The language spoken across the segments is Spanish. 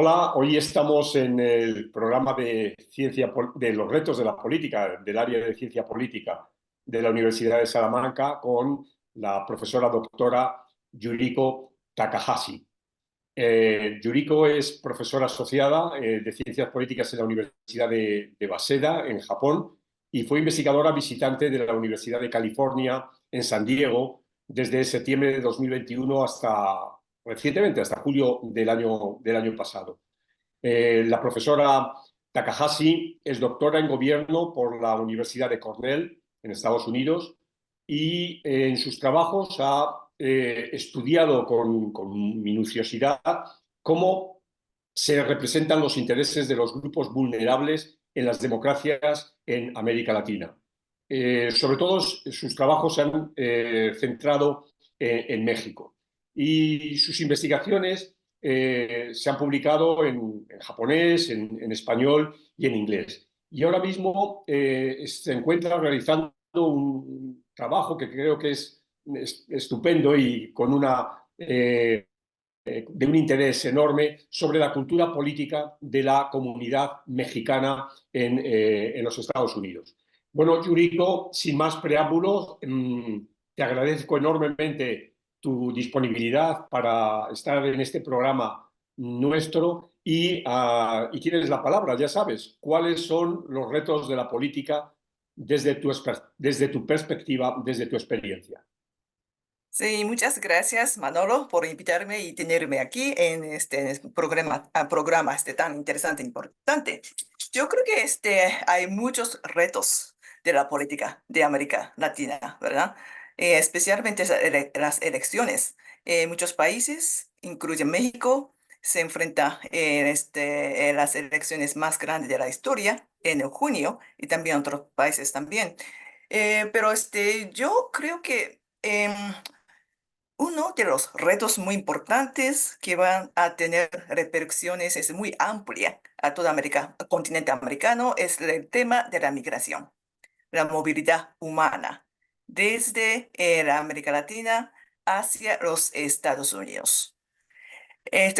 Hola, hoy estamos en el programa de de los retos de la política, del área de ciencia política de la Universidad de Salamanca con la profesora doctora Yuriko Takahashi. Yuriko es profesora asociada de ciencias políticas en la Universidad de Waseda, en Japón, y fue investigadora visitante de la Universidad de California en San Diego desde septiembre de 2021 hasta recientemente, hasta julio del año pasado. La profesora Takahashi es doctora en gobierno por la Universidad de Cornell en Estados Unidos y en sus trabajos ha estudiado con minuciosidad cómo se representan los intereses de los grupos vulnerables en las democracias en América Latina. Sobre todo sus trabajos se han centrado en México y sus investigaciones se han publicado en japonés, en español y en inglés. Y ahora mismo se encuentra realizando un trabajo que creo que es estupendo y con de un interés enorme sobre la cultura política de la comunidad mexicana en los Estados Unidos. Bueno, Yuriko, sin más preámbulos, te agradezco enormemente tu disponibilidad para estar en este programa nuestro y tienes la palabra, ya sabes, cuáles son los retos de la política desde tu perspectiva, desde tu experiencia. Sí, muchas gracias, Manolo, por invitarme y tenerme aquí en este programa tan interesante e importante. Yo creo que hay muchos retos de la política de América Latina, ¿verdad? Especialmente las elecciones. Muchos países, incluye México, se enfrenta en las elecciones más grandes de la historia en junio y también otros países también. Pero yo creo que uno de los retos muy importantes que van a tener repercusiones es muy amplia a toda América, al continente americano, es el tema de la migración, la movilidad humana, desde la América Latina hacia los Estados Unidos.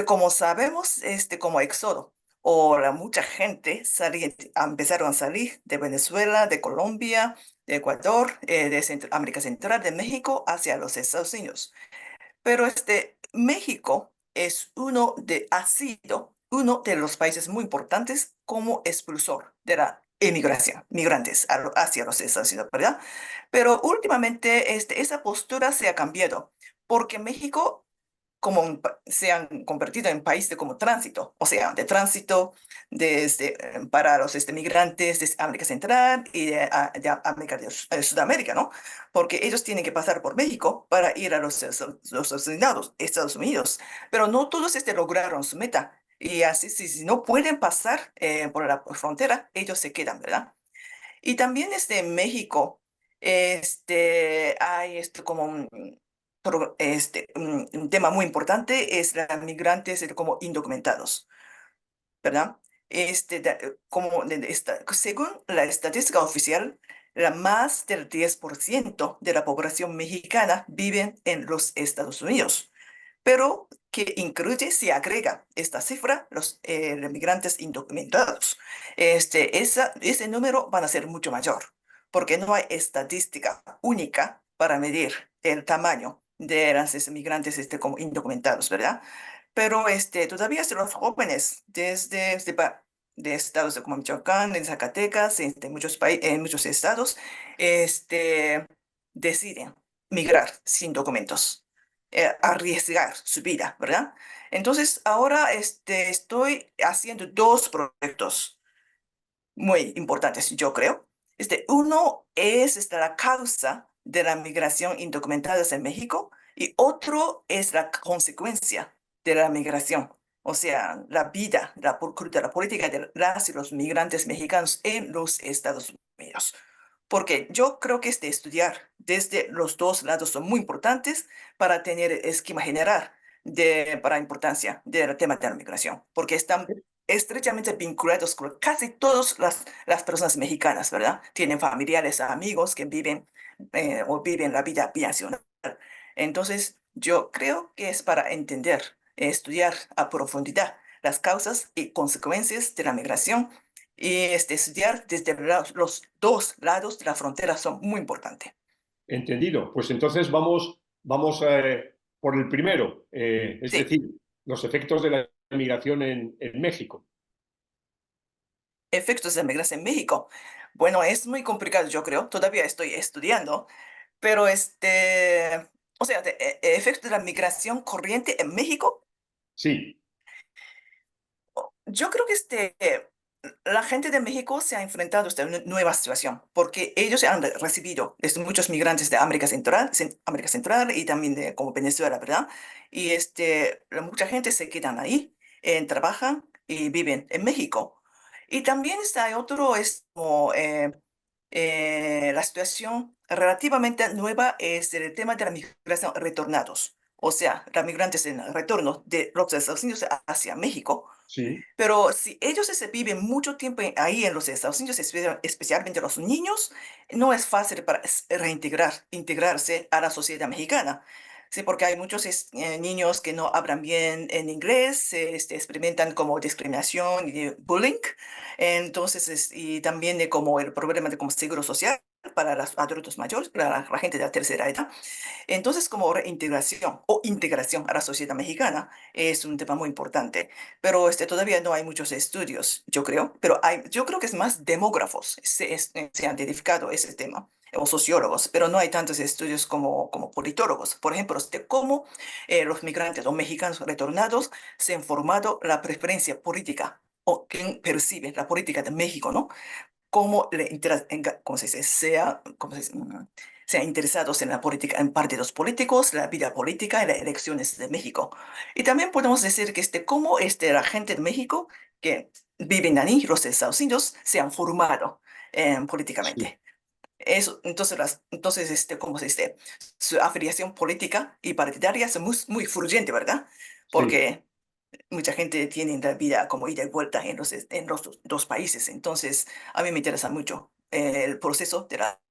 Como sabemos, como éxodo, mucha gente empezaron a salir de Venezuela, de Colombia, de Ecuador, de América Central, de México hacia los Estados Unidos. Pero México ha sido uno de los países muy importantes como expulsor de la emigración, migrantes hacia los Estados Unidos, ¿verdad? Pero últimamente esa postura se ha cambiado porque México se han convertido en país de como tránsito, o sea, de tránsito para los migrantes de América Central y de América Sudamérica, ¿no? Porque ellos tienen que pasar por México para ir a los Estados Unidos, pero no todos lograron su meta. Y así, si no pueden pasar por la frontera, ellos se quedan, ¿verdad? Y también en México, hay esto como un tema muy importante es los migrantes como indocumentados, ¿verdad? Según la estadística oficial, más del 10% de la población mexicana viven en los Estados Unidos, pero que incluye, si agrega esta cifra, los migrantes indocumentados. Ese número van a ser mucho mayor, porque no hay estadística única para medir el tamaño de los migrantes como indocumentados, ¿verdad? Pero todavía los jóvenes de estados como Michoacán, en Zacatecas, en muchos estados, deciden migrar sin documentos, arriesgar su vida, ¿verdad? Entonces, ahora estoy haciendo dos proyectos muy importantes, yo creo. Uno es la causa de la migración indocumentada en México y otro es la consecuencia de la migración, o sea, la vida, la política de las y los migrantes mexicanos en los Estados Unidos. Porque yo creo que estudiar desde los dos lados son muy importantes para tener esquema general para importancia del tema de la migración, porque están estrechamente vinculados con casi todas las personas mexicanas, ¿verdad? Tienen familiares, amigos que viven o viven la vida binacional. Entonces, yo creo que es para entender, estudiar a profundidad las causas y consecuencias de la migración. Y estudiar desde los dos lados de la frontera son muy importantes. Entendido. Pues entonces vamos por el primero, es Sí, decir, los efectos de la inmigración en México. efectos de la migración en México. Bueno, es muy complicado, yo creo. Todavía estoy estudiando, pero o sea, efectos de la migración corriente en México. Sí, Yo creo que la gente de México se ha enfrentado a esta nueva situación porque ellos han recibido muchos migrantes de América Central y también de como Venezuela, ¿verdad? Y mucha gente se quedan ahí, trabajan y viven en México. Y también hay otro, es como la situación relativamente nueva es el tema de la migración retornados. O sea, los migrantes en retorno de los Estados Unidos hacia México, sí, pero si ellos viven mucho tiempo ahí en los Estados Unidos, especialmente los niños, no es fácil para integrarse a la sociedad mexicana. Sí, porque hay muchos niños que no hablan bien en inglés, experimentan como discriminación y bullying, entonces, y también de como el problema de como seguro social para los adultos mayores, para la gente de la tercera edad. Entonces, como reintegración o integración a la sociedad mexicana es un tema muy importante, pero todavía no hay muchos estudios, yo creo, pero yo creo que es más demógrafos se han dedicado a ese tema, o sociólogos, pero no hay tantos estudios como politólogos. Por ejemplo, cómo los migrantes o mexicanos retornados se han formado la preferencia política o quién percibe la política de México, ¿no? Cómo ¿cómo se dice? ¿Cómo se dice? Sean interesados en la política, en partidos políticos, la vida política y las elecciones de México. Y también podemos decir que cómo la gente de México que viven ahí, los Estados Unidos, se han formado sí, políticamente. Eso, entonces, ¿cómo se dice? Su afiliación política y partidaria es muy, muy fluyente, ¿verdad? sí. Porque mucha gente tiene la vida como ida y vuelta en los dos países. Entonces, a mí me interesa mucho el proceso de la,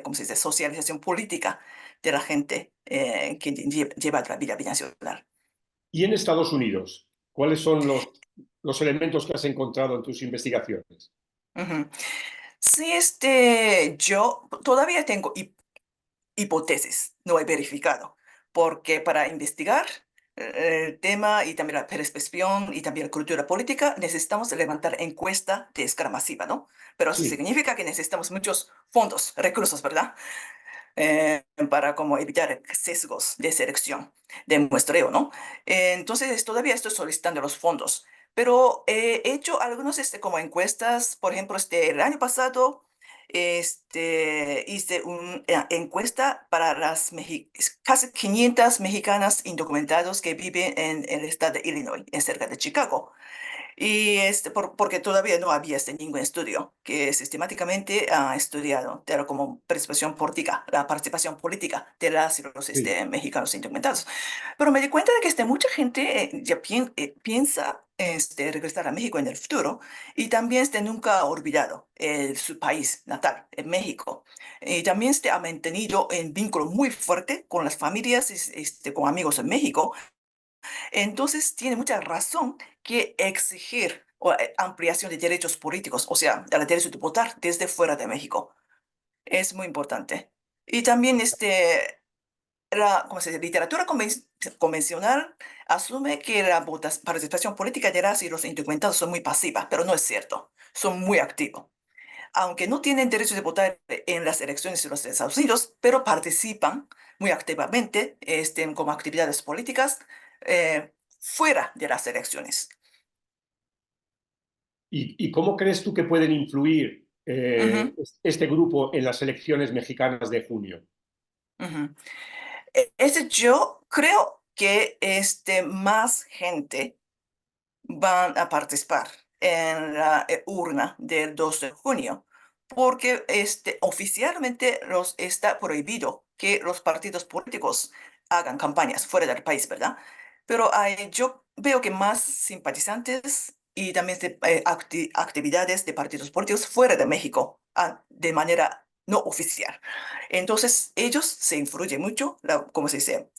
¿cómo se dice?, socialización política de la gente que lleva la vida binacional. Y en Estados Unidos, ¿cuáles son los elementos que has encontrado en tus investigaciones? Ujú. Sí, yo todavía tengo hipótesis, no he verificado, porque para investigar el tema y también la percepción y también la cultura política necesitamos levantar encuesta de escala masiva, ¿no? Pero eso Sí, significa que necesitamos muchos fondos, recursos, ¿verdad? Para como evitar sesgos de selección, de muestreo, ¿no? Entonces todavía estoy solicitando los fondos, pero he hecho algunos como encuestas, por ejemplo, el año pasado hice una encuesta para casi 500 mexicanas indocumentados que viven en el estado de Illinois, cerca de Chicago. Y porque todavía no había ningún estudio que sistemáticamente ha estudiado como la participación política de las y los sí, mexicanos indocumentados. Pero me di cuenta de que mucha gente ya piensa regresar a México en el futuro y también nunca ha olvidado su país natal, en México. Y también ha mantenido un vínculo muy fuerte con las familias, con amigos en México, entonces tiene mucha razón que exigir ampliación de derechos políticos, o sea, el derecho de votar desde fuera de México. Es muy importante. Y también ¿cómo se dice? Literatura convencional asume que la participación política de las y los indocumentados son muy pasivas, pero no es cierto. Son muy activos. Aunque no tienen derecho de votar en las elecciones de los Estados Unidos, pero participan muy activamente como actividades políticas fuera de las elecciones. ¿Y cómo crees tú que pueden influir Ujú, este grupo en las elecciones mexicanas de junio? ujú. Yo creo que más gente van a participar en la urna del 2 de junio, porque oficialmente está prohibido que los partidos políticos hagan campañas fuera del país, ¿verdad? Pero yo veo que más simpatizantes y también actividades de partidos políticos fuera de México, de manera no oficial. Entonces, ellos se influyen mucho, ¿cómo se dice?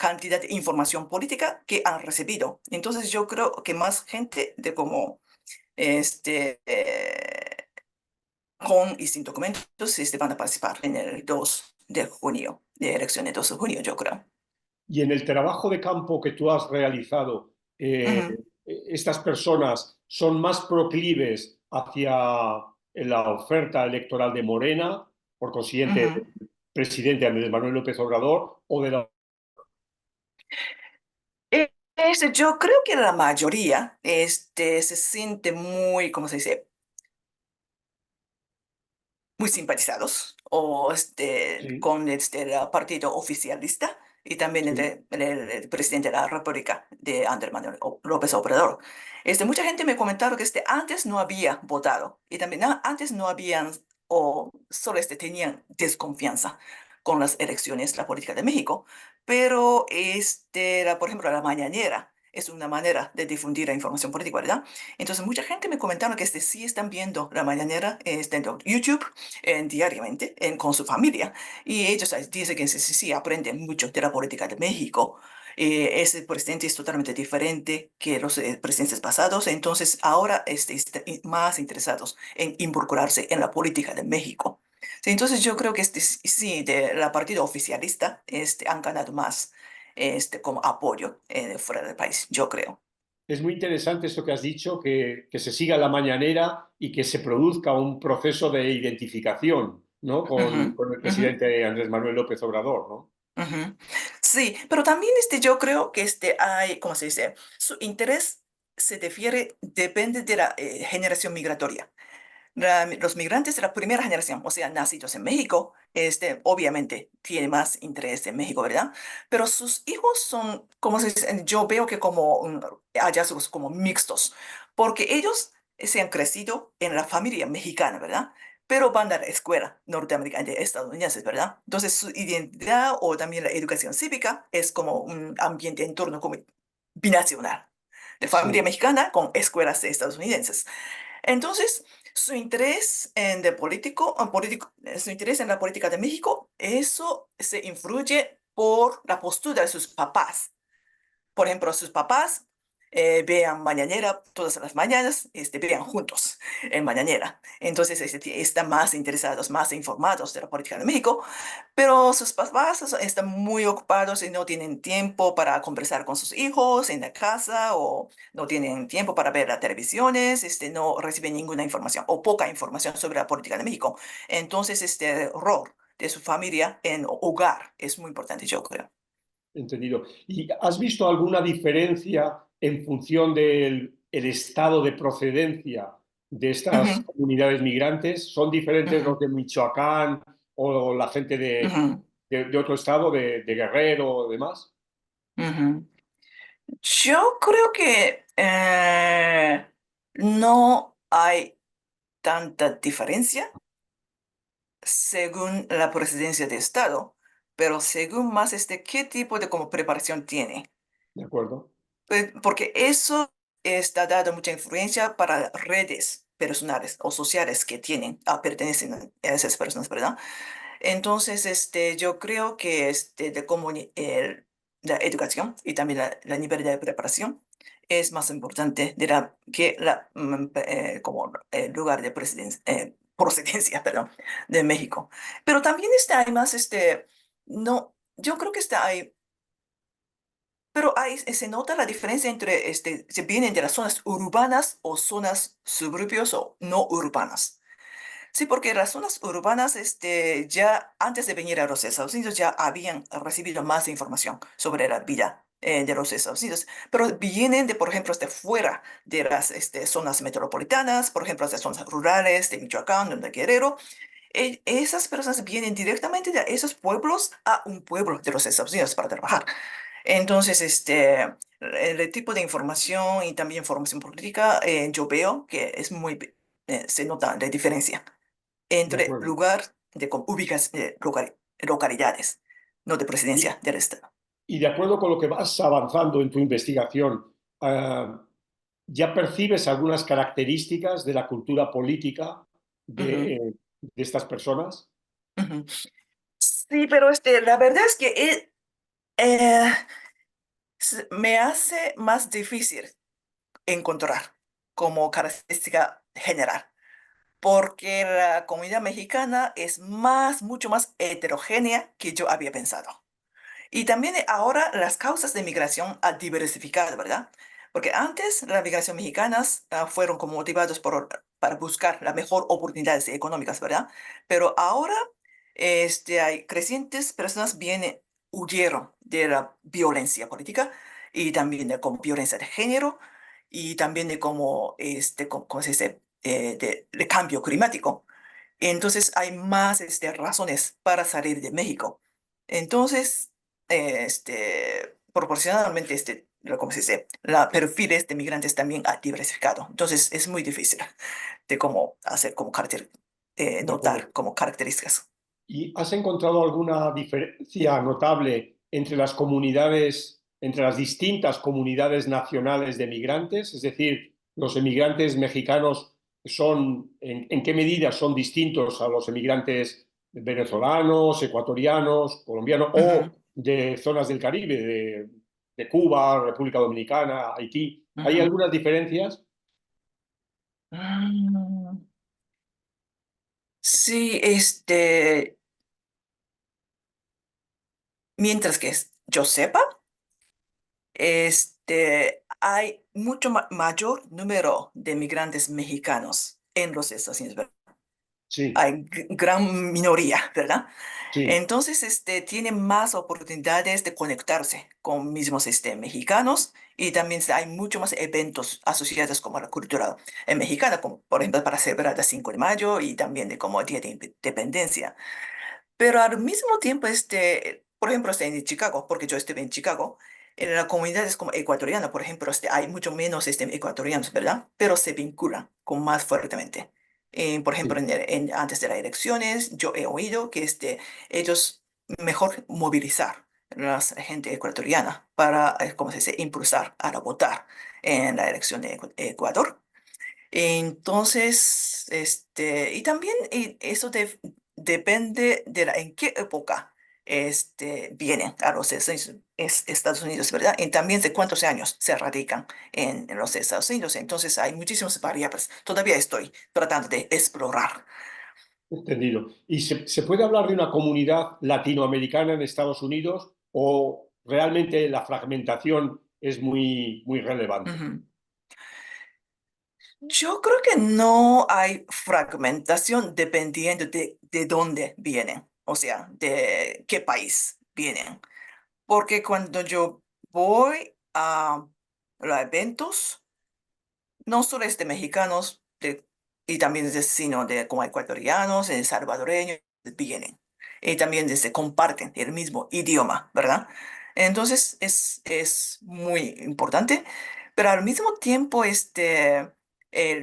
cantidad de información política que han recibido. Entonces yo creo que más gente de como este, con y sin documentos van a participar en el 2 de junio, de elecciones 2 de junio, yo creo. Y en el trabajo de campo que tú has realizado, Ujú, ¿estas personas son más proclives hacia la oferta electoral de Morena, por consiguiente, ujú. presidente Andrés Manuel López Obrador, o de la... Yo creo que la mayoría se siente muy, ¿cómo se dice? Muy simpatizados o Sí, con el partido oficialista y también sí, entre el presidente de la República de Andrés Manuel López Obrador. Mucha gente me comentaron que antes no había votado y también antes no habían o solo tenían desconfianza con las elecciones, la política de México, pero por ejemplo, la mañanera es una manera de difundir la información política, ¿verdad? Entonces, mucha gente me comentaron que sí están viendo la mañanera en YouTube diariamente con su familia. Y ellos dicen que sí, sí, sí, aprenden mucho de la política de México. Ese presidente es totalmente diferente que los presidentes pasados, entonces ahora están más interesados en involucrarse en la política de México. Sí, entonces yo creo que sí, de la partido oficialista han ganado más como apoyo fuera del país, yo creo. es muy interesante esto que has dicho, que se siga la mañanera y que se produzca un proceso de identificación, ¿no? Ujú, Con el ujú. presidente Andrés Manuel López Obrador, ¿no? Ujú. Sí, pero también yo creo que hay, ¿cómo se dice? Su interés depende de la generación migratoria. Los migrantes de la primera generación, o sea, nacidos en México, obviamente tiene más interés en México, ¿verdad? Pero sus hijos son, como se dice, yo veo que como hallazgos como mixtos, porque ellos se han crecido en la familia mexicana, ¿verdad? Pero van a la escuela norteamericana de estadounidenses, ¿verdad? Entonces su identidad o también la educación cívica es como un ambiente entorno como binacional, de familia Sí, mexicana con escuelas de estadounidenses. Entonces, su interés en la política de México, eso se influye por la postura de sus papás. Por ejemplo, sus papás vean Mañanera todas las mañanas, vean juntos en Mañanera. Entonces, están más interesados, más informados de la política de México, pero sus papás están muy ocupados y no tienen tiempo para conversar con sus hijos en la casa o no tienen tiempo para ver las televisiones, no reciben ninguna información o poca información sobre la política de México. Entonces, este rol de su familia en hogar es muy importante, yo creo. entendido. ¿Y has visto alguna diferencia en función del el estado de procedencia de estas Ujú, comunidades migrantes? ¿Son diferentes los ujú, de Michoacán o la gente ujú, de otro estado, de Guerrero o demás? ujú. Yo creo que no hay tanta diferencia según la presidencia de Estado, pero según más qué tipo de como preparación tiene. ¿De acuerdo? Porque eso está dando mucha influencia para redes personales o sociales que tienen, pertenecen a esas personas, ¿verdad? Entonces, yo creo que la educación y también la nivel de preparación es más importante que como el lugar de procedencia, perdón, de México. Pero también hay más, no, yo creo que hay, pero se nota la diferencia entre, si vienen de las zonas urbanas o zonas suburbios o no urbanas. Sí, porque las zonas urbanas, ya antes de venir a los Estados Unidos, ya habían recibido más información sobre la vida de los Estados Unidos, pero vienen de, por ejemplo, fuera de las zonas metropolitanas, por ejemplo, de zonas rurales de Michoacán, de Guerrero. Esas personas vienen directamente de esos pueblos a un pueblo de los Estados Unidos para trabajar. Entonces, el tipo de información y también información política, yo veo que se nota la diferencia De entre acuerdo. lugar de localidades, no de Y, presidencia del Estado. y de acuerdo con lo que vas avanzando en tu investigación, ¿ya percibes algunas características de la cultura política Ujú, de estas personas? ujú. Sí, pero la verdad es que Eh, Me hace más difícil encontrar como característica general, porque la comunidad mexicana es mucho más heterogénea que yo había pensado. Y también ahora las causas de migración han diversificado, ¿verdad? Porque antes las migraciones mexicanas fueron como motivadas para buscar las mejores oportunidades económicas, ¿verdad? Pero ahora hay crecientes personas huyeron de la violencia política y también de como violencia de género y también de como, ¿cómo se dice? De cambio climático. Entonces hay más razones para salir de México. Entonces, proporcionalmente, ¿cómo se dice? La perfiles de migrantes también ha diversificado. Entonces es muy difícil de cómo hacer como De acuerdo. notar como características. ¿Y has encontrado alguna diferencia notable entre las comunidades, entre las distintas comunidades nacionales de migrantes? Es decir, los emigrantes mexicanos son, ¿en qué medida son distintos a los emigrantes venezolanos, ecuatorianos, colombianos Ujú, o de zonas del Caribe, de Cuba, República Dominicana, Haití? ¿Hay ujú. algunas diferencias? Mm, Sí, mientras que yo sepa, hay mucho mayor número de migrantes mexicanos en los Estados Unidos, ¿verdad? Sí, Hay gran minoría, ¿verdad? sí, Entonces, tienen más oportunidades de conectarse con mismos, mexicanos y también hay mucho más eventos asociados como la cultura mexicana, como por ejemplo para celebrar el 5 de mayo y también de como Día de Independencia. Pero al mismo tiempo, por ejemplo, en Chicago, porque yo estuve en Chicago, en la comunidad es como ecuatoriana, por ejemplo, hay mucho menos ecuatorianos, ¿verdad? Pero se vinculan con más fuertemente. Por ejemplo, sí. antes de las elecciones, yo he oído que ellos mejor movilizar la gente ecuatoriana para, ¿cómo se dice?, impulsar a votar en la elección de Ecuador. Entonces, y también eso depende de en qué época vienen a los Estados Unidos, ¿verdad? Y también de cuántos años se radican en los Estados Unidos. Entonces, hay muchísimas variables. Todavía estoy tratando de explorar. Entendido. ¿Y se puede hablar de una comunidad latinoamericana en Estados Unidos o realmente la fragmentación es muy, muy relevante? Ujú. Yo creo que no hay fragmentación dependiendo de dónde vienen, o sea, de qué país vienen. Porque cuando yo voy a los eventos, no solo es de mexicanos y también es de, sino de como ecuatorianos, salvadoreños, vienen. Y también comparten el mismo idioma, ¿verdad? Entonces es muy importante, pero al mismo tiempo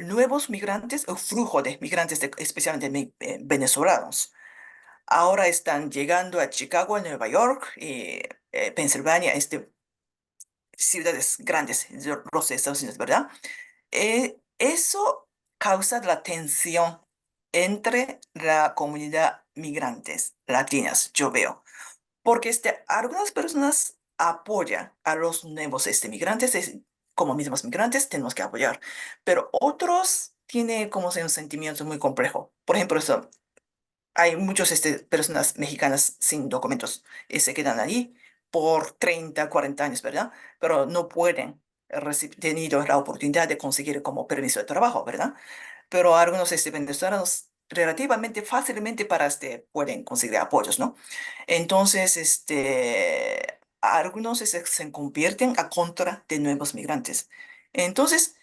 nuevos migrantes, o flujo de migrantes, especialmente venezolanos, ahora están llegando a Chicago, a Nueva York y Pensilvania, ciudades grandes de los Estados Unidos, ¿verdad? Eso causa la tensión entre la comunidad migrantes latinas, yo veo, porque algunas personas apoyan a los nuevos migrantes, como mismos migrantes tenemos que apoyar, pero otros tienen como un sentimiento muy complejo. Por ejemplo, hay muchas personas mexicanas sin documentos y se quedan ahí por 30, 40 años, ¿verdad? Pero no pueden tenido la oportunidad de conseguir como permiso de trabajo, ¿verdad? Pero algunos venezolanos relativamente fácilmente pueden conseguir apoyos, ¿no? Entonces, algunos se convierten a contra de nuevos migrantes. Entonces,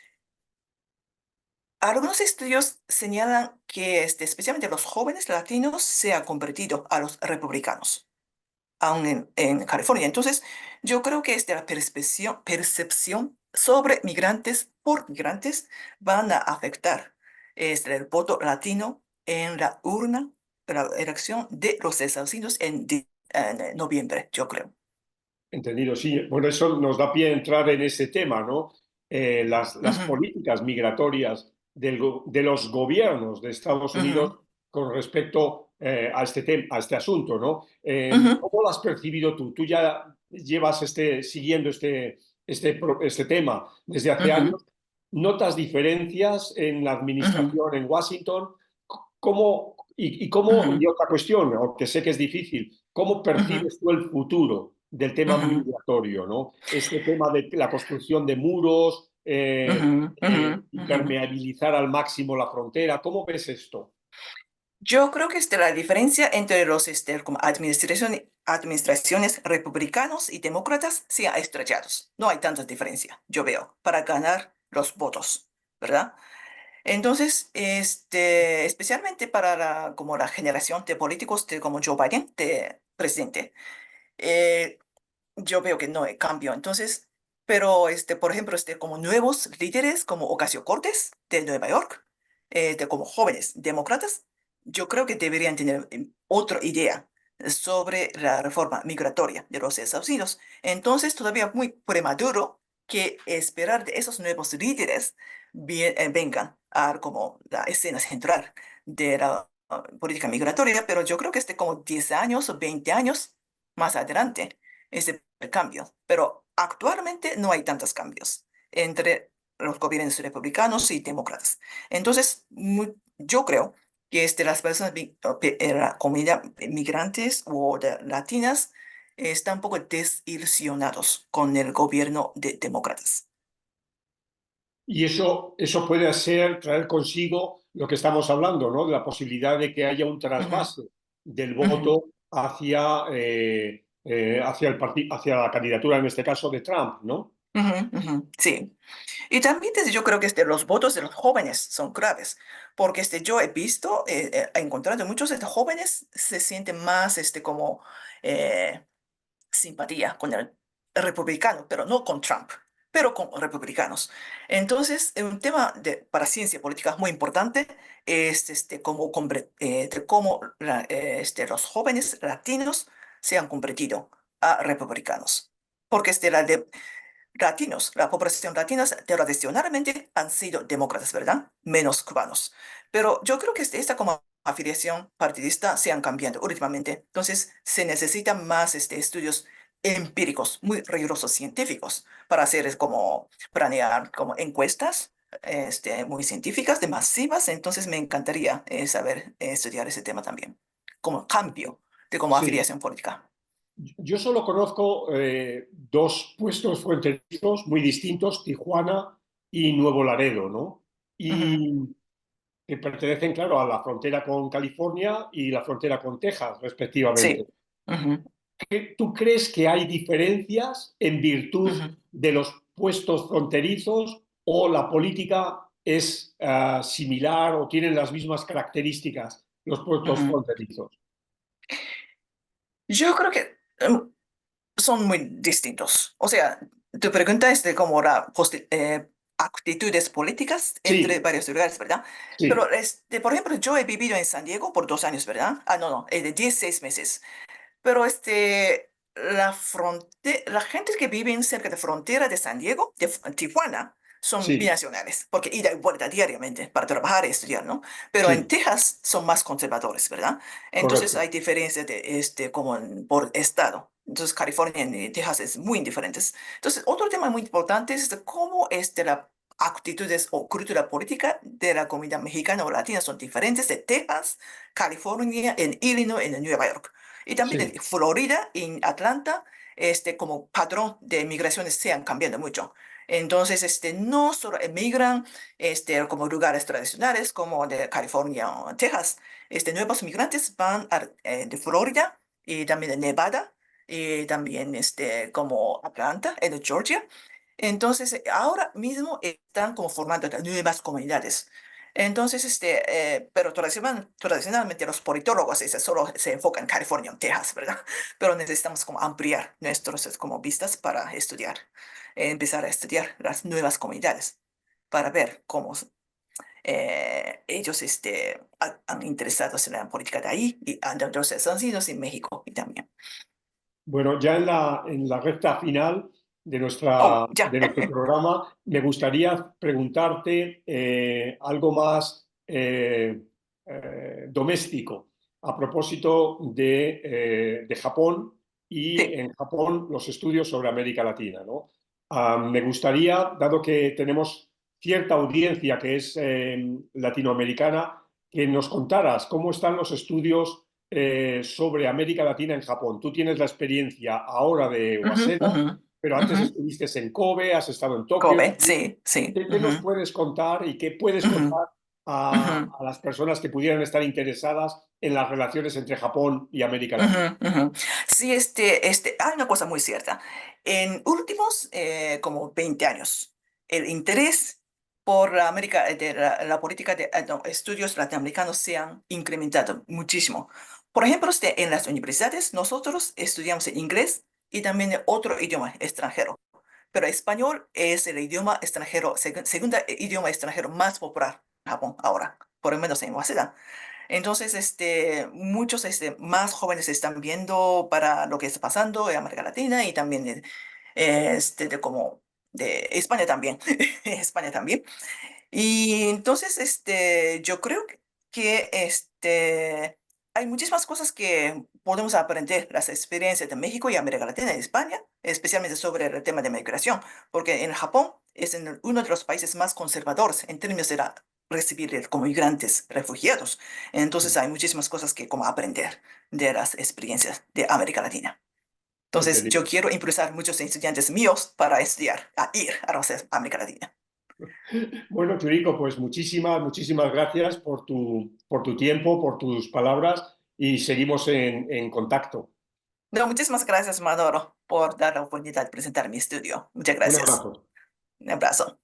algunos estudios señalan que especialmente los jóvenes latinos se han convertido a los republicanos, aún en California. Entonces, yo creo que la percepción sobre migrantes por migrantes van a afectar el voto latino en la urna de la elección de los Estados Unidos en noviembre, yo creo. Entendido, sí. Bueno, eso nos da pie a entrar en ese tema, ¿no? Las Ujú, políticas migratorias de los gobiernos de Estados Unidos ujú, con respecto a este asunto, ¿no? ujú. ¿Cómo lo has percibido tú? Tú ya llevas siguiendo este tema desde hace Ujú, años, ¿notas diferencias en la ujú, administración en Washington? ¿Cómo, y ujú, otra cuestión, aunque sé que es difícil, ¿cómo ujú, percibes tú el futuro del tema ujú, migratorio, ¿no? Este tema de la construcción de muros, ujú, ujú, ujú. impermeabilizar al máximo la frontera, ¿cómo ves esto? Yo creo que la diferencia entre los como administraciones republicanos y demócratas se ha estrechado. No hay tanta diferencia, yo veo, para ganar los votos, ¿verdad? Entonces, especialmente para como la generación de políticos como Joe Biden, de presidente, eh, yo veo que no hay cambio. Entonces, pero por ejemplo, como nuevos líderes como Ocasio-Cortez de Nueva York, como jóvenes demócratas, yo creo que deberían tener otra idea sobre la reforma migratoria de los Estados Unidos. Entonces, todavía muy prematuro que esperar de esos nuevos líderes vengan a como la escena central de la política migratoria, pero yo creo que como 10 años o 20 años más adelante ese cambio. Pero actualmente no hay tantos cambios entre los gobiernos republicanos y demócratas. Entonces, yo creo que las personas, la comunidad migrantes o latinas, están un poco desilusionados con el gobierno de demócratas. Y eso puede traer consigo lo que estamos hablando, ¿no? De la posibilidad de que haya un Ujú, trasvase del ujú, voto hacia la candidatura, en este caso, de Trump, ¿no? ujú, ujú, sí. Y también yo creo que los votos de los jóvenes son claves, porque yo he visto, he encontrado muchos jóvenes se sienten más como eh, simpatía con el republicano, pero no con Trump, pero con republicanos. Entonces, un tema para ciencia política muy importante es de cómo los jóvenes latinos se han convertido a republicanos. Porque latinos, la población latina tradicionalmente han sido demócratas, ¿verdad? Menos cubanos. Pero yo creo que esta como afiliación partidista se han cambiando últimamente. Entonces, se necesitan más estudios empíricos, muy rigurosos científicos, para hacer como planear como encuestas muy científicas, de masivas. Entonces, me encantaría saber estudiar ese tema también, como cambio de como Sí. afiliación política. Yo solo conozco dos puestos fronterizos muy distintos, Tijuana y Nuevo Laredo, ¿no? Ujú, Y que pertenecen, claro, a la frontera con California y la frontera con Texas, respectivamente. sí. Ujú, ¿Tú crees que hay diferencias en virtud ujú, de los puestos fronterizos o la política es similar o tienen las mismas características los puestos ujú. fronterizos? Yo creo que son muy distintos. O sea, tu pregunta es de cómo actitudes políticas entre Sí, varios lugares, ¿verdad? Pero, sí, por ejemplo, yo he vivido en San Diego por 2 años, ¿verdad? Ah, no, no, de 16 meses. Pero la gente que vive cerca de frontera de San Diego, de Tijuana, son sí, binacionales, porque ida y vuelta diariamente para trabajar y estudiar, ¿no? Pero en sí, Texas son más conservadores, ¿verdad? Entonces correcto. hay diferencias de como por estado. Entonces California y Texas es muy diferentes. Entonces, otro tema muy importante es de cómo la actitudes o cultura política de la comunidad mexicana o latina son diferentes de Texas, California, en Illinois, en Nueva York. Y también Sí, en Florida, en Atlanta, como patrón de migraciones se han cambiando mucho. Entonces, no solo emigran como lugares tradicionales como de California o Texas, nuevos migrantes van de Florida y también de Nevada y también como Atlanta, en Georgia. Entonces, ahora mismo están como formando nuevas comunidades. Entonces, pero tradicionalmente los politólogos solo se enfocan en California, en Texas, ¿verdad? Pero necesitamos como ampliar nuestros como vistas para estudiar, empezar a estudiar las nuevas comunidades para ver cómo ellos han interesados en la política de ahí y de los Estados Unidos y México y también. bueno, ya en la recta final Oh, ya. de nuestro programa, me gustaría preguntarte algo más doméstico a propósito de Japón y Sí. en Japón los estudios sobre América Latina, ¿no? Me gustaría, dado que tenemos cierta audiencia que es latinoamericana, que nos contaras cómo están los estudios sobre América Latina en Japón. Tú tienes la experiencia ahora de Ujú, Waseda, ujú, pero antes ujú. estuviste en Kobe, has estado en Tokio Kobe, también. sí, sí. ¿Qué nos Ujú, puedes contar y qué puedes ujú, contar ujú. a las personas que pudieran estar interesadas en las relaciones entre Japón y América Latina? Ujú, ujú. Sí, hay una cosa muy cierta. En últimos como 20 años, el interés por la América, la política de no, estudios latinoamericanos se han incrementado muchísimo. Por ejemplo, en las universidades nosotros estudiamos en inglés y también otro idioma extranjero. Pero español es el idioma extranjero, segundo idioma extranjero más popular en Japón ahora, por lo menos en Waseda. Entonces, muchos más jóvenes están viendo para lo que está pasando en América Latina y también como de España también, España también. Y entonces, yo creo que hay muchísimas cosas que podemos aprender, las experiencias de México y América Latina y España, especialmente sobre el tema de migración, porque en Japón es uno de los países más conservadores en términos de recibir como migrantes, refugiados. Entonces hay muchísimas cosas que como aprender de las experiencias de América Latina. Entonces yo Entendido. quiero impulsar muchos estudiantes míos para estudiar, a ir a América Latina. Bueno, Churico, pues muchísimas gracias por tu tiempo, por tus palabras y seguimos en contacto. No, muchísimas gracias, Maduro, por dar la oportunidad de presentar mi estudio. Muchas Un gracias. abrazo. Un abrazo.